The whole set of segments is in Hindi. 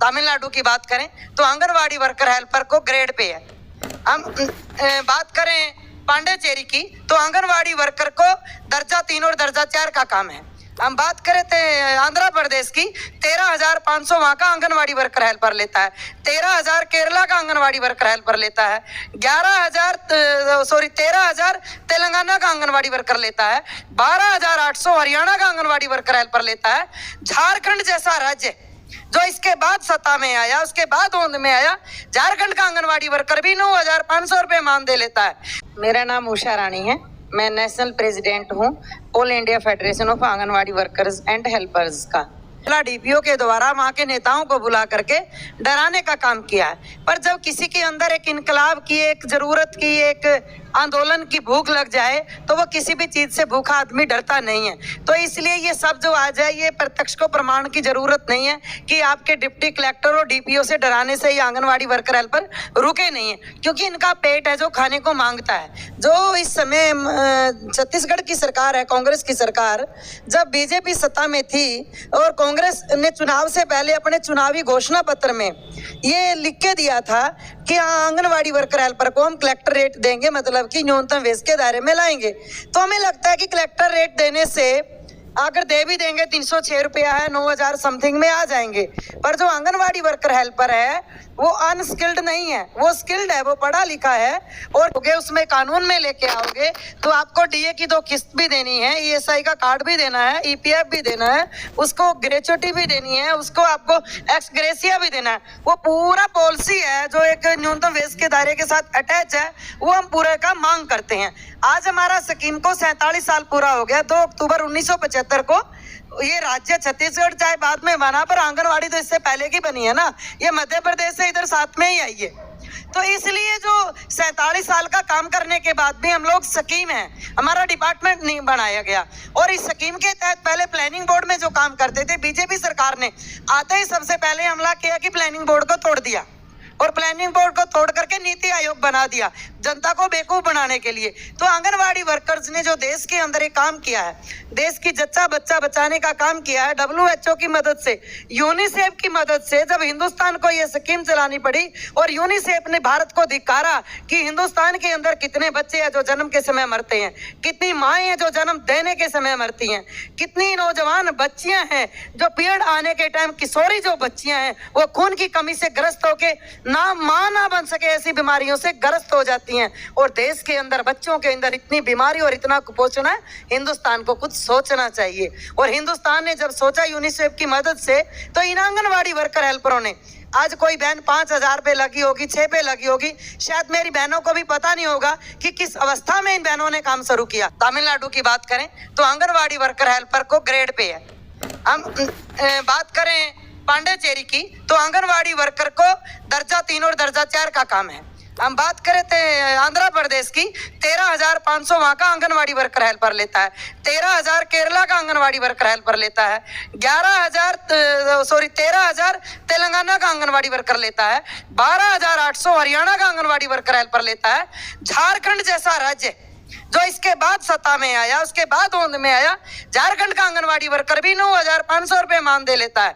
तमिलनाडु की बात करें तो आंगनवाड़ी वर्कर हेल्पर को ग्रेड पे है। हम बात करें पांडेचेरी की तो आंगनवाड़ी वर्कर को दर्जा 3 और दर्जा 4 का काम है। हम बात करें तो आंध्र प्रदेश की 13,500 वहाँ का आंगनवाड़ी वर्कर हेल्पर लेता है, 13,000 केरला का आंगनवाड़ी वर्कर हेल्पर लेता है, 13,000 तेलंगाना का आंगनवाड़ी वर्कर लेता है, 12,800 हरियाणा का आंगनवाड़ी वर्कर हेल्पर लेता है। झारखंड जैसा राज्य जो इसके बाद सत्ता में आया, उसके बाद होंद में आया, झारखंड का आंगनवाड़ी वर्कर भी 9,500 रुपये मानदेय लेता है। मेरा नाम उषा रानी है, मैं नेशनल प्रेसिडेंट हूँ all India federation of anganwadi workers and helpers का। डीपीओ के द्वारा वहाँ के नेताओं को बुला करके डराने का काम किया है, पर जब किसी के अंदर एक इनकलाब की, एक जरूरत की, एक आंदोलन की भूख लग जाए तो वो किसी भी चीज से भूखा आदमी डरता नहीं है। तो इसलिए ये सब जो आ जाए, ये प्रत्यक्ष को प्रमाण की जरूरत नहीं है कि आपके डिप्टी कलेक्टर और डीपीओ से डराने से ये आंगनवाड़ी वर्कर हेल्पर रुके नहीं है, क्योंकि इनका पेट है जो खाने को मांगता है। जो इस समय छत्तीसगढ़ की सरकार है, कांग्रेस की सरकार, जब बीजेपी सत्ता में थी और कांग्रेस ने चुनाव से पहले अपने चुनावी घोषणा पत्र में ये लिख के दिया था कि आंगनवाड़ी वर्कर हेल्पर को हम कलेक्टर रेट देंगे, मतलब कि न्यूनतम वेतन के दायरे में लाएंगे। तो हमें लगता है कि कलेक्टर रेट देने से अगर दे भी देंगे 306 रुपया है, 9,000 समथिंग में आ जाएंगे। पर जो आंगनवाड़ी वर्कर हेल्पर है वो अनस्किल्ड नहीं है, वो स्किल्ड है, वो पढ़ा लिखा है। और उसमें कानून में लेके आओगे तो आपको डीए की 2 किस्त भी देनी है, ईएसआई का कार्ड भी देना है, ईपीएफ भी देना है, उसको ग्रेच्युटी भी देनी है, उसको आपको एक्स ग्रेसिया भी देना है। वो पूरा पॉलिसी है जो एक न्यूनतम वेतन के दायरे के साथ अटैच है, वो हम पूरे का मांग करते हैं। आज हमारा स्कीम को 47 साल पूरा हो गया। 2 अक्टूबर 1975 को ये राज्य छत्तीसगढ़ चाहे बाद में बना, पर आंगनवाड़ी तो इससे पहले की बनी है ना, ये मध्य प्रदेश से इधर साथ में ही आई है। तो इसलिए जो 47 साल का काम करने के बाद भी हम लोग स्कीम है, हमारा डिपार्टमेंट नहीं बनाया गया। और इस स्कीम के तहत पहले प्लानिंग बोर्ड में जो काम करते थे, बीजेपी सरकार ने आते ही सबसे पहले हमला किया कि प्लानिंग बोर्ड को तोड़ दिया और प्लानिंग बोर्ड को तोड़ करके नीति आयोग बना दिया जनता को बेवकूफ बनाने के लिए। तो आंगनवाड़ी वर्कर्स ने जो देश के अंदर एक काम किया है, देश की जच्चा बच्चा बचाने का काम किया है, WHO की मदद से, यूनिसेफ की मदद से, जब हिंदुस्तान को यह स्कीम चलानी पड़ी और यूनिसेफ ने भारत को धिक्कारा कि हिंदुस्तान के अंदर कितने बच्चे हैं जो जन्म के समय मरते हैं, कितनी माएँ हैं जो जन्म देने के समय मरती हैं, कितनी नौजवान बच्चियां हैं जो पीरियड आने के टाइम, किशोरी जो बच्चियां हैं वो खून की कमी से ग्रस्त होके ना मां ना बन सके ऐसी बीमारियों से ग्रस्त हो जाती हैं। और देश के अंदर बच्चों के अंदर इतनी बीमारी और इतना कुपोषण है, हिंदुस्तान को कुछ सोचना चाहिए। और हिंदुस्तान ने जब सोचा यूनिसेफ की मदद से, तो इन आंगनवाड़ी वर्कर हेल्परों ने, आज कोई बहन 5,000 पे लगी होगी, 6 पे लगी होगी, शायद मेरी बहनों को भी पता नहीं होगा कि किस अवस्था में इन बहनों ने काम शुरू किया। तमिलनाडु की बात करें तो आंगनवाड़ी वर्कर हेल्पर को ग्रेड पे है। हम बात करें पांडेचेरी की तो आंगनवाड़ी वर्कर को दर्जा 3 और दर्जा 4 का काम है। हम बात करें तो आंध्र प्रदेश की 13,500 वहाँ का आंगनवाड़ी वर्कर हेल्पर लेता है, 13,000 केरला का आंगनवाड़ी वर्कर हेल्पर लेता है, 13,000 तेलंगाना का आंगनवाड़ी वर्कर लेता है, 12,800 हरियाणा का आंगनवाड़ी वर्कर हेल्पर लेता है। झारखंड जैसा राज्य जो इसके बाद सत्ता में आया, उसके बाद होंद में आया, झारखंड का आंगनवाड़ी वर्कर भी 9,500 रुपये मानदेय लेता है।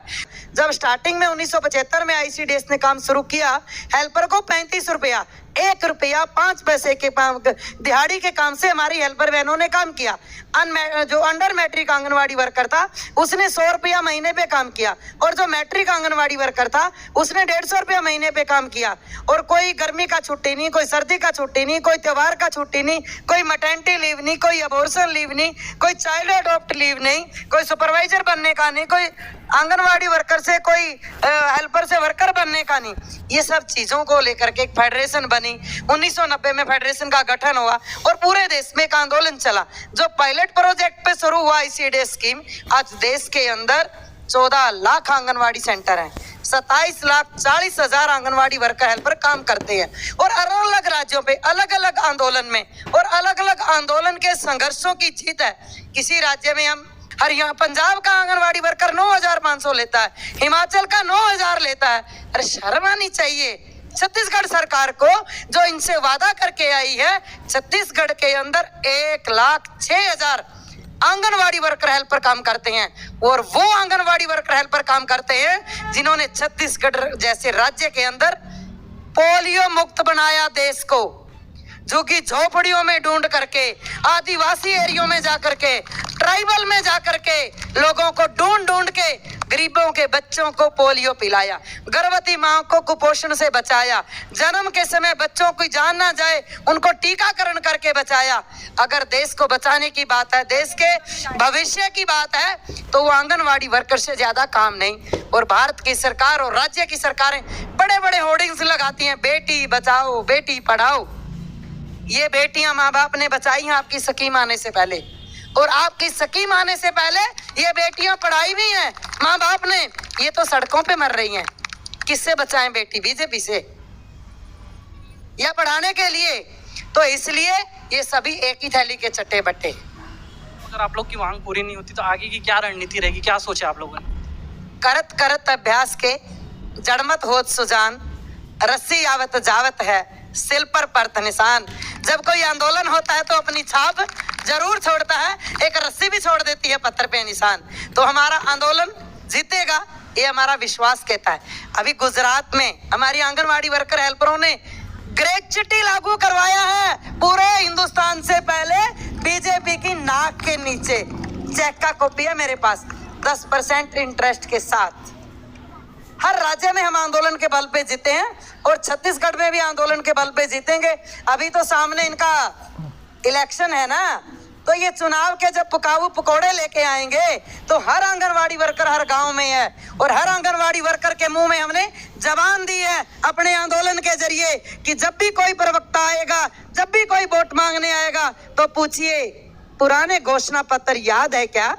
जब स्टार्टिंग में 1975 में आईसीडीएस ने काम शुरू किया, हेल्पर को 35 रुपया, 1 रुपया 5 पैसे के दिहाड़ी के काम से हमारी हेल्पर बहनों ने काम किया। जो अंडर मैट्रिक आंगनवाड़ी वर्कर था उसने 100 रुपया महीने पे काम किया, और जो मैट्रिक आंगनवाड़ी वर्कर था उसने 150 रुपया महीने पे काम किया। और कोई गर्मी का छुट्टी नहीं, कोई सर्दी का छुट्टी नहीं, कोई त्योहार का छुट्टी नहीं, कोई मैटरनिटी लीव नहीं, कोई अबॉर्शन लीव नहीं, कोई चाइल्ड अडॉप्ट लीव नहीं, कोई सुपरवाइजर बनने का नहीं, कोई आंगनवाड़ी वर्कर से, कोई हेल्पर से वर्कर बनने का नहीं। ये सब चीजों को लेकर के एक फेडरेशन बनी। 1990 में फेडरेशन का गठन हुआ और पूरे देश में एक आंदोलन चला। जो पायलट प्रोजेक्ट पे शुरू हुआ आईसीडीएस स्कीम, आज देश के अंदर 14 लाख आंगनवाड़ी सेंटर हैं, 27,40,000 आंगनवाड़ी वर्कर हेल्पर काम करते हैं। और अलग अलग राज्यों पे अलग अलग आंदोलन में और अलग अलग आंदोलन के संघर्षों की जीत है। किसी राज्य में हम हरियाणा, पंजाब का आंगनवाड़ी वर्कर 9,500 लेता है, हिमाचल का 9,000 लेता है। अरे शर्म आनी चाहिए छत्तीसगढ़ सरकार को, जो इनसे वादा करके आई है। छत्तीसगढ़ के अंदर 1,06,000 आंगनवाड़ी वर्कर हेल्पर काम करते हैं, और वो आंगनवाड़ी वर्कर हेल्पर काम करते हैं जिन्होंने छत्तीसगढ़ जैसे राज्य के अंदर पोलियो मुक्त बनाया देश को, जो कि झोपड़ियों में ढूंढ करके, आदिवासी एरियो में जाकर के, ट्राइबल में जाकर के लोगों को ढूंढ ढूंढ के गरीबों के बच्चों को पोलियो पिलाया, गर्भवती मां को कुपोषण से बचाया, जन्म के समय बच्चों की जान ना जाए उनको टीकाकरण करके बचाया। अगर देश को बचाने की बात है, देश के भविष्य की बात है, तो वो आंगनवाड़ी वर्कर से ज्यादा काम नहीं। और भारत की सरकार और राज्य की सरकारें बड़े बड़े होर्डिंग्स लगाती हैं, बेटी बचाओ बेटी पढ़ाओ। ये बेटियां माँ बाप ने बचाई हैं आपकी स्कीम आने से पहले, और आपकी स्कीम आने से पहले ये बेटियां पढ़ाई भी हैं माँ बाप ने। ये तो सड़कों पे मर रही हैं। किससे बचाएं बेटी? बीजेपी से या पढ़ाने के लिए? तो इसलिए ये सभी एक ही थैली के चट्टे बट्टे। अगर आप लोग की मांग पूरी नहीं होती तो आगे की क्या रणनीति रहेगी, क्या सोचा आप लोगों ने? करत करत अभ्यास के जड़मत होत सुजान, रस्सी आवत जावत है सिल पर परत निशान। जब कोई आंदोलन होता है तो अपनी छाप जरूर छोड़ता है, एक रस्सी भी छोड़ देती है पत्थर पे निशान। तो हमारा आंदोलन जीतेगा, ये हमारा विश्वास कहता है। अभी गुजरात में हमारी आंगनवाड़ी वर्कर हेल्परों ने ग्रेच्युटी लागू करवाया है पूरे हिंदुस्तान से पहले, बीजेपी की नाक के नीचे। चेक का कॉपी है मेरे पास, 10% इंटरेस्ट के साथ। हर राज्य में हम आंदोलन के बल पे जीते हैं, और छत्तीसगढ़ में भी आंदोलन के बल पे जीतेंगे। अभी तो सामने इनका इलेक्शन है ना, तो ये चुनाव के जब पुकाऊ पकौड़े लेके आएंगे तो हर आंगनवाड़ी वर्कर हर गांव में है, और हर आंगनवाड़ी वर्कर के मुंह में हमने जबान दी है अपने आंदोलन के जरिए कि जब भी कोई प्रवक्ता आएगा, जब भी कोई वोट मांगने आएगा, तो पूछिए पुराने घोषणा पत्र याद है क्या,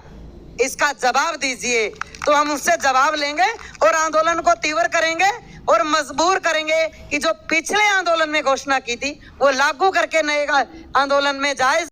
इसका जवाब दीजिए। तो हम उससे जवाब लेंगे और आंदोलन को तीव्र करेंगे और मजबूर करेंगे कि जो पिछले आंदोलन में घोषणा की थी वो लागू करके नए आंदोलन में जाए।